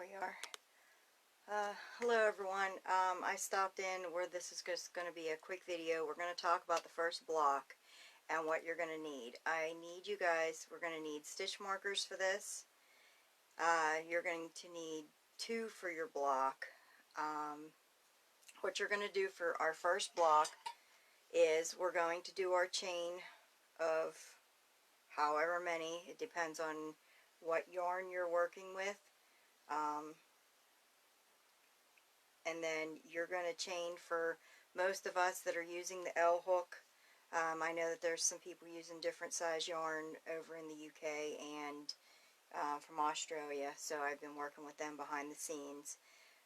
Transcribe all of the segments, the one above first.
we are. Hello everyone. I stopped in where this is just going to be a quick video. We're going to talk about the first block and what you're going to need. I need you guys, we're going to need stitch markers for this. You're going to need 2 for your block. What you're going to do for our first block is we're going to do our chain of however many. It depends on what yarn you're working with. And then you're going to chain for most of us that are using the L hook. I know that there's some people using different size yarn over in the UK and from Australia, so I've been working with them behind the scenes.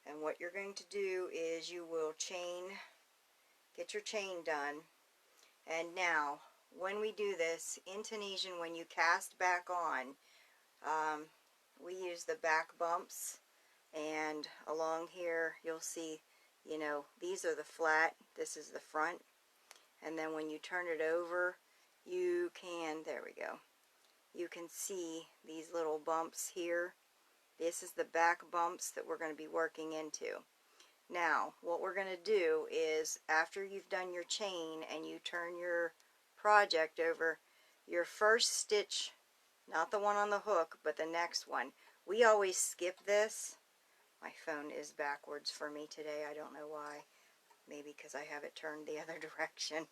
And what you're going to do is you will chain, get your chain done. And now, when we do this, in Tunisian, when you cast back on, we use the back bumps. And along here you'll see, you know, these are the flat, this is the front, and then when you turn it over you can, there we go, you can see these little bumps here. This is the back bumps that we're going to be working into. Now what we're going to do is, after you've done your chain and you turn your project over, your first stitch, not the one on the hook but the next one, we always skip this. My phone is backwards for me today. I don't know why. Maybe because I have it turned the other direction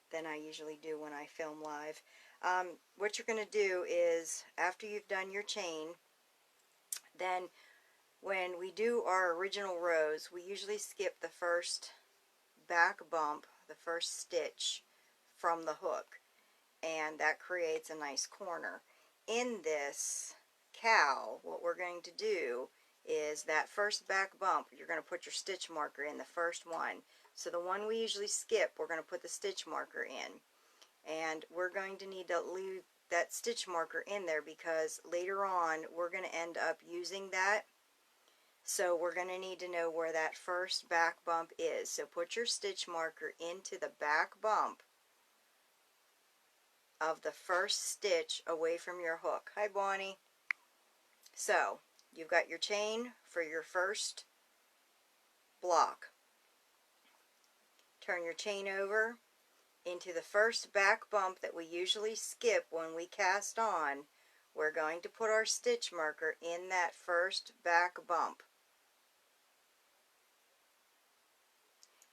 than I usually do when I film live. What you're going to do is, after you've done your chain, then when we do our original rows, we usually skip the first back bump, the first stitch from the hook, and that creates a nice corner. In this cowl, what we're going to do is that first back bump, you're going to put your stitch marker in the first one. So the one we usually skip, we're going to put the stitch marker in. And we're going to need to leave that stitch marker in there because later on we're going to end up using that. So we're going to need to know where that first back bump is. So put your stitch marker into the back bump of the first stitch away from your hook. Hi Bonnie. So you've got your chain for your first block. Turn your chain over into the first back bump that we usually skip when we cast on. We're going to put our stitch marker in that first back bump.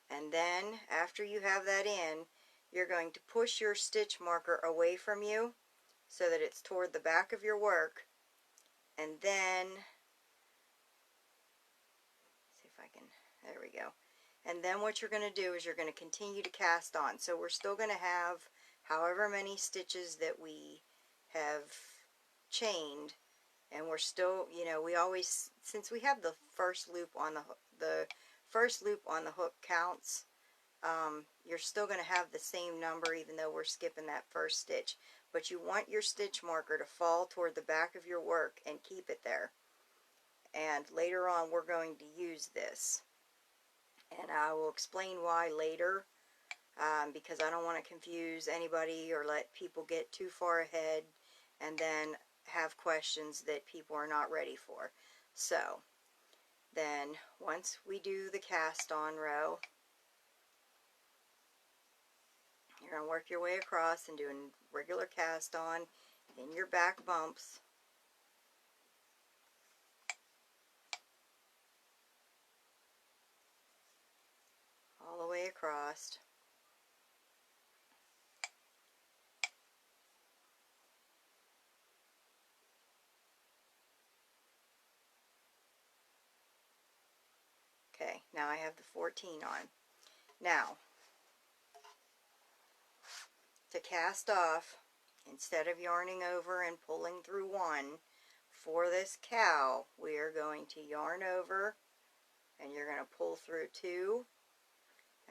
And then after you have that in, you're going to push your stitch marker away from you so that it's toward the back of your work. And then, see if I can, there we go. And then what you're going to do is you're going to continue to cast on. So we're still going to have however many stitches that we have chained, and we're still, you know, we always, since we have the first loop on the first loop on the hook counts, you're still going to have the same number even though we're skipping that first stitch. But you want your stitch marker to fall toward the back of your work and keep it there. And later on we're going to use this. And I will explain why later, because I don't want to confuse anybody or let people get too far ahead and then have questions that people are not ready for. So then once we do the cast on row, you're going to work your way across and do a regular cast on in your back bumps. All the way across. Okay, now I have the 14 on. Now, to cast off, instead of yarning over and pulling through one, for this cowl, we are going to yarn over, and you're going to pull through 2,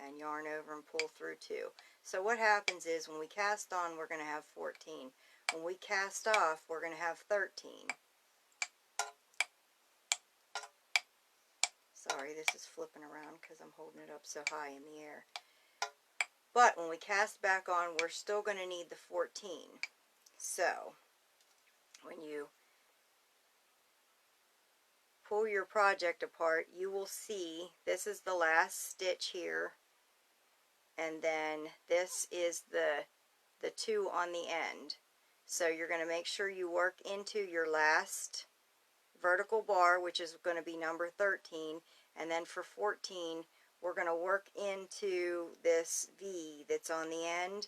and yarn over and pull through 2. So what happens is when we cast on, we're going to have 14. When we cast off, we're going to have 13. Sorry, this is flipping around because I'm holding it up so high in the air. But when we cast back on, we're still going to need the 14. So when you pull your project apart, you will see this is the last stitch here, and then this is the two on the end. So you're going to make sure you work into your last vertical bar, which is going to be number 13, and then for 14 we're going to work into this V that's on the end.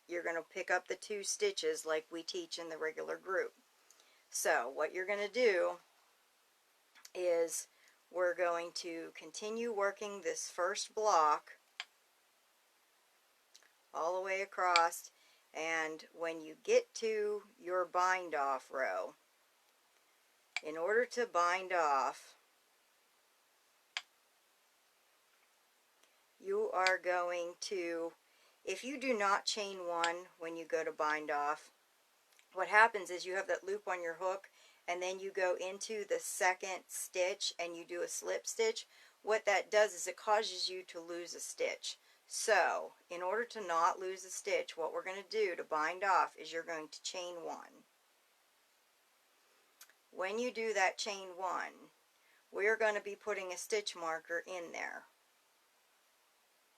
You're going to pick up the 2 stitches like we teach in the regular group. So what you're going to do is we're going to continue working this first block all the way across, and when you get to your bind off row, in order to bind off, you are going to, if you do not chain 1 when you go to bind off, what happens is you have that loop on your hook, and then you go into the second stitch and you do a slip stitch. What that does is it causes you to lose a stitch. So in order to not lose a stitch, what we're going to do to bind off is you're going to chain 1. When you do that chain 1, we're going to be putting a stitch marker in there.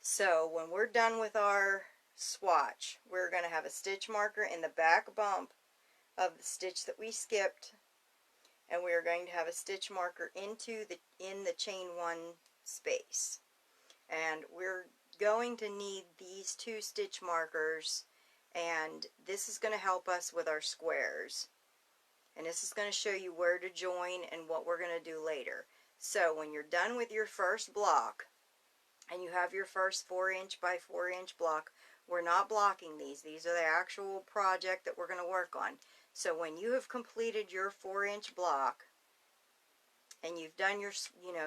So when we're done with our swatch, we're going to have a stitch marker in the back bump of the stitch that we skipped, and we are going to have a stitch marker in the chain 1 space. And we're going to need these 2 stitch markers, and this is going to help us with our squares. And this is going to show you where to join and what we're going to do later. So when you're done with your first block, and you have your first 4" by 4" block, we're not blocking these. These are the actual project that we're going to work on. So when you have completed your 4" block, and you've done your,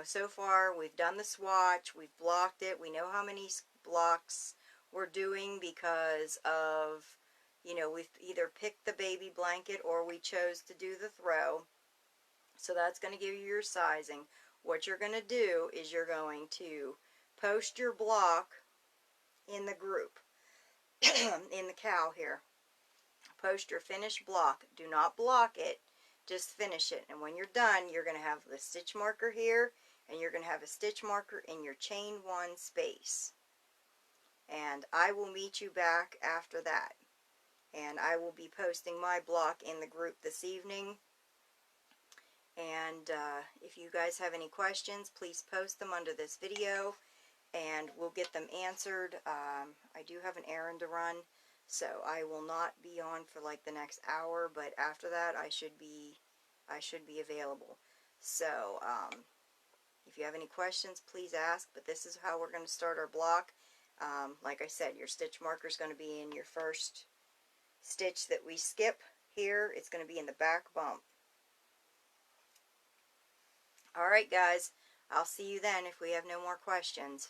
so far we've done the swatch, we've blocked it, we know how many blocks we're doing because of, we've either picked the baby blanket or we chose to do the throw. So that's going to give you your sizing. What you're going to do is you're going to post your block in the group, in the cow here. Post your finished block. Do not block it, just finish it. And when you're done, you're going to have the stitch marker here, and you're going to have a stitch marker in your chain 1 space. And I will meet you back after that. And I will be posting my block in the group this evening. And if you guys have any questions, please post them under this video, and we'll get them answered. I do have an errand to run, so I will not be on for like the next hour, but after that I should be available. So if you have any questions, please ask, but this is how we're going to start our block. Like I said, your stitch marker is going to be in your first stitch that we skip here. It's going to be in the back bump. Alright guys, I'll see you then if we have no more questions.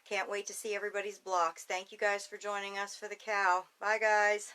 Can't wait to see everybody's blocks. Thank you guys for joining us for the cow. Bye guys.